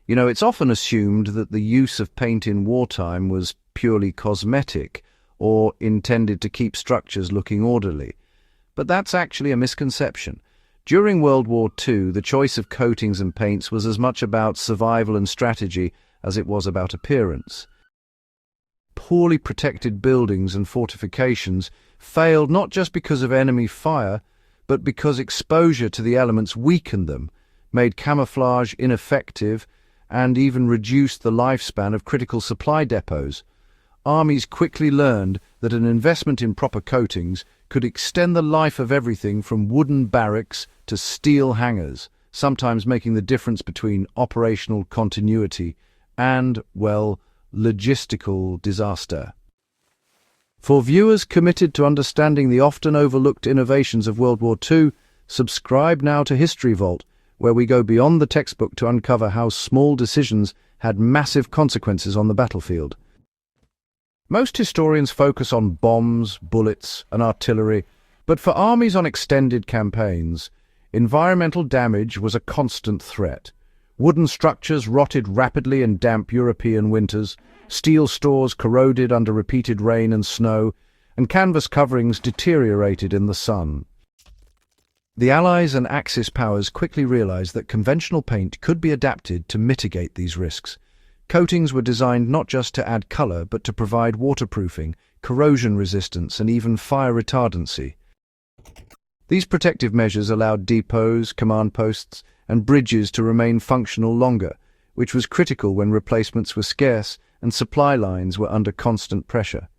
It's often assumed that the use of paint in wartime was purely cosmetic or intended to keep structures looking orderly. But that's actually a misconception. During World War II, the choice of coatings and paints was as much about survival and strategy as it was about appearance. Poorly protected buildings and fortifications failed not just because of enemy fire, but because exposure to the elements weakened them, made camouflage ineffective, and even reduced the lifespan of critical supply depots. Armies quickly learned that an investment in proper coatings could extend the life of everything from wooden barracks to steel hangars, sometimes making the difference between operational continuity and, well, logistical disaster. For viewers committed to understanding the often overlooked innovations of World War II, subscribe now to History Vault, where we go beyond the textbook to uncover how small decisions had massive consequences on the battlefield. Most historians focus on bombs, bullets, and artillery, but for armies on extended campaigns, environmental damage was a constant threat. Wooden structures rotted rapidly in damp European winters, steel stores corroded under repeated rain and snow, and canvas coverings deteriorated in the sun. The Allies and Axis powers quickly realized that conventional paint could be adapted to mitigate these risks. Coatings were designed not just to add color, but to provide waterproofing, corrosion resistance, and even fire retardancy. These protective measures allowed depots, command posts, and bridges to remain functional longer, which was critical when replacements were scarce and supply lines were under constant pressure.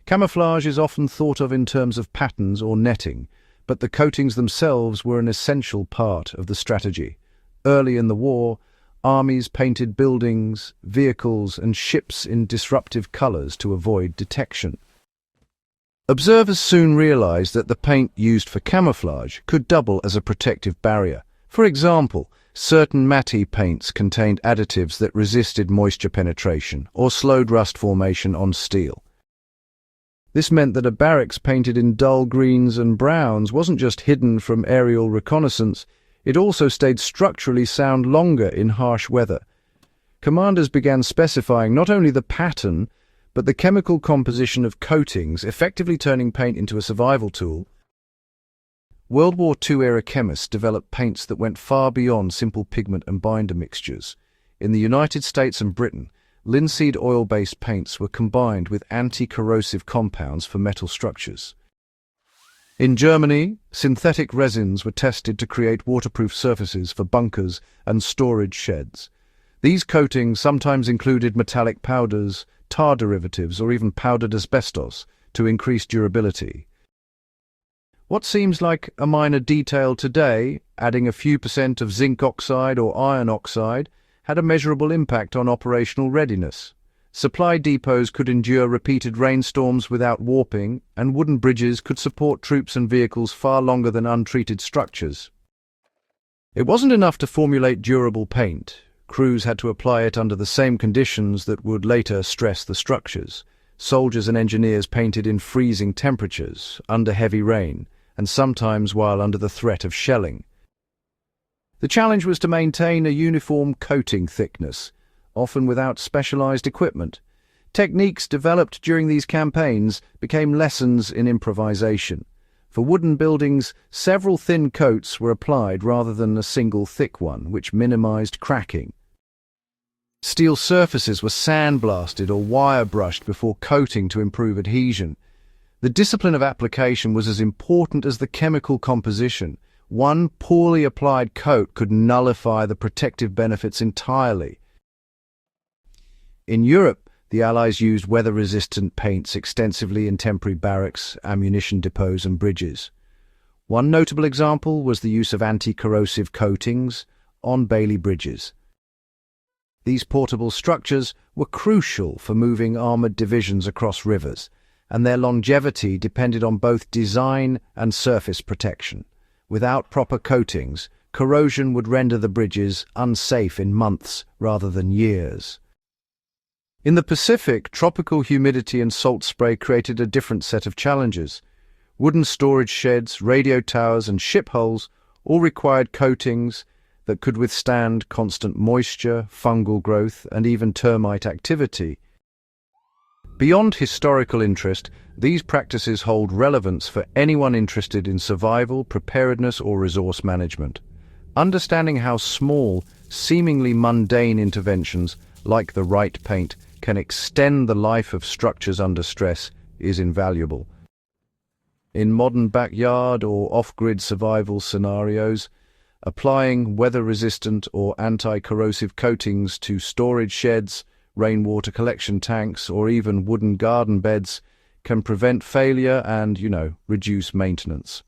Camouflage is often thought of in terms of patterns or netting, but the coatings themselves were an essential part of the strategy. Early in the war, armies painted buildings, vehicles, and ships in disruptive colors to avoid detection. Observers soon realized that the paint used for camouflage could double as a protective barrier. For example, certain matte paints contained additives that resisted moisture penetration or slowed rust formation on steel. This meant that a barracks painted in dull greens and browns wasn't just hidden from aerial reconnaissance, it also stayed structurally sound longer in harsh weather. Commanders began specifying not only the pattern, but the chemical composition of coatings, effectively turning paint into a survival tool. World War II-era chemists developed paints that went far beyond simple pigment and binder mixtures. In the United States and Britain, linseed oil-based paints were combined with anti-corrosive compounds for metal structures. In Germany, synthetic resins were tested to create waterproof surfaces for bunkers and storage sheds. These coatings sometimes included metallic powders, tar derivatives, or even powdered asbestos to increase durability. What seems like a minor detail today, adding a few % of zinc oxide or iron oxide, had a measurable impact on operational readiness. Supply depots could endure repeated rainstorms without warping, and wooden bridges could support troops and vehicles far longer than untreated structures. It wasn't enough to formulate durable paint. Crews had to apply it under the same conditions that would later stress the structures. Soldiers and engineers painted in freezing temperatures, under heavy rain, and sometimes while under the threat of shelling. The challenge was to maintain a uniform coating thickness, often without specialized equipment. Techniques developed during these campaigns became lessons in improvisation. For wooden buildings, several thin coats were applied rather than a single thick one, which minimized cracking. Steel surfaces were sandblasted or wire-brushed before coating to improve adhesion. The discipline of application was as important as the chemical composition. One poorly applied coat could nullify the protective benefits entirely. In Europe, the Allies used weather-resistant paints extensively in temporary barracks, ammunition depots, and bridges. One notable example was the use of anti-corrosive coatings on Bailey bridges. These portable structures were crucial for moving armoured divisions across rivers, and their longevity depended on both design and surface protection. Without proper coatings, corrosion would render the bridges unsafe in months rather than years. In the Pacific, tropical humidity and salt spray created a different set of challenges. Wooden storage sheds, radio towers, and ship hulls all required coatings that could withstand constant moisture, fungal growth, and even termite activity. Beyond historical interest, these practices hold relevance for anyone interested in survival, preparedness, or resource management. Understanding how small, seemingly mundane interventions, like the right paint, can extend the life of structures under stress is invaluable. In modern backyard or off-grid survival scenarios, applying weather-resistant or anti-corrosive coatings to storage sheds, rainwater collection tanks, or even wooden garden beds can prevent failure and, reduce maintenance.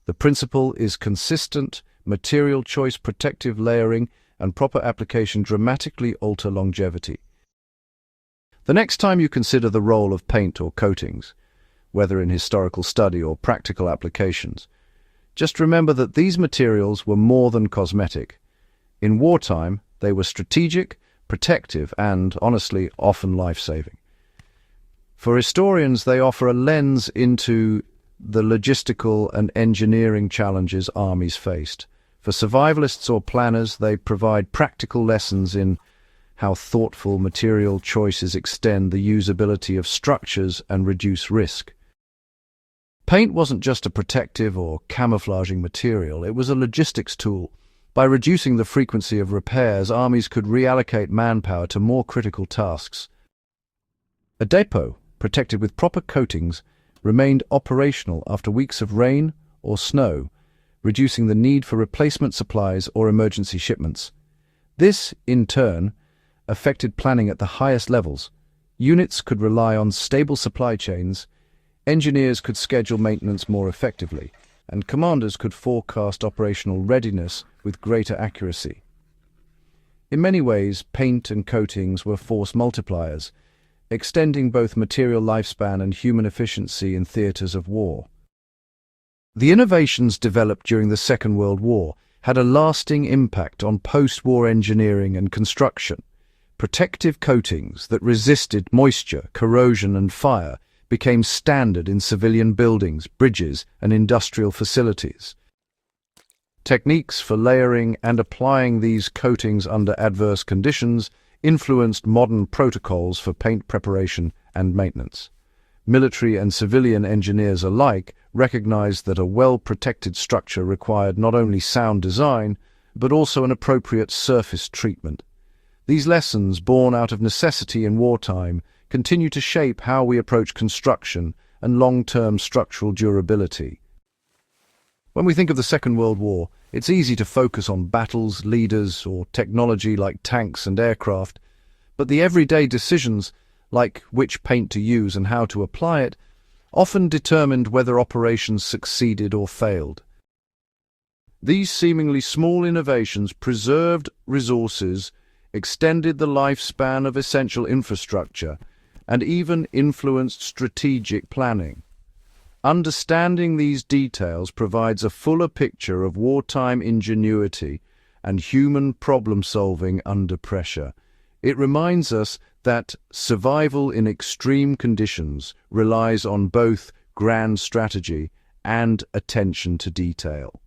The principle is consistent, material choice, protective layering, and proper application dramatically alter longevity. The next time you consider the role of paint or coatings, whether in historical study or practical applications, just remember that these materials were more than cosmetic. In wartime, they were strategic, protective, and, honestly, often life-saving. For historians, they offer a lens into the logistical and engineering challenges armies faced. For survivalists or planners, they provide practical lessons in how thoughtful material choices extend the usability of structures and reduce risk. Paint wasn't just a protective or camouflaging material, it was a logistics tool. By reducing the frequency of repairs, armies could reallocate manpower to more critical tasks. A depot, protected with proper coatings, remained operational after weeks of rain or snow, reducing the need for replacement supplies or emergency shipments. This, in turn, affected planning at the highest levels. Units could rely on stable supply chains, engineers could schedule maintenance more effectively, and commanders could forecast operational readiness with greater accuracy. In many ways, paint and coatings were force multipliers, extending both material lifespan and human efficiency in theaters of war. The innovations developed during the Second World War had a lasting impact on post-war engineering and construction. Protective coatings that resisted moisture, corrosion, and fire became standard in civilian buildings, bridges, and industrial facilities. Techniques for layering and applying these coatings under adverse conditions influenced modern protocols for paint preparation and maintenance. Military and civilian engineers alike recognized that a well-protected structure required not only sound design, but also an appropriate surface treatment. These lessons, born out of necessity in wartime, continue to shape how we approach construction and long-term structural durability. When we think of the Second World War, it's easy to focus on battles, leaders, or technology like tanks and aircraft, but the everyday decisions, like which paint to use and how to apply it, often determined whether operations succeeded or failed. These seemingly small innovations preserved resources, extended the lifespan of essential infrastructure, and even influenced strategic planning. Understanding these details provides a fuller picture of wartime ingenuity and human problem-solving under pressure. It reminds us that survival in extreme conditions relies on both grand strategy and attention to detail.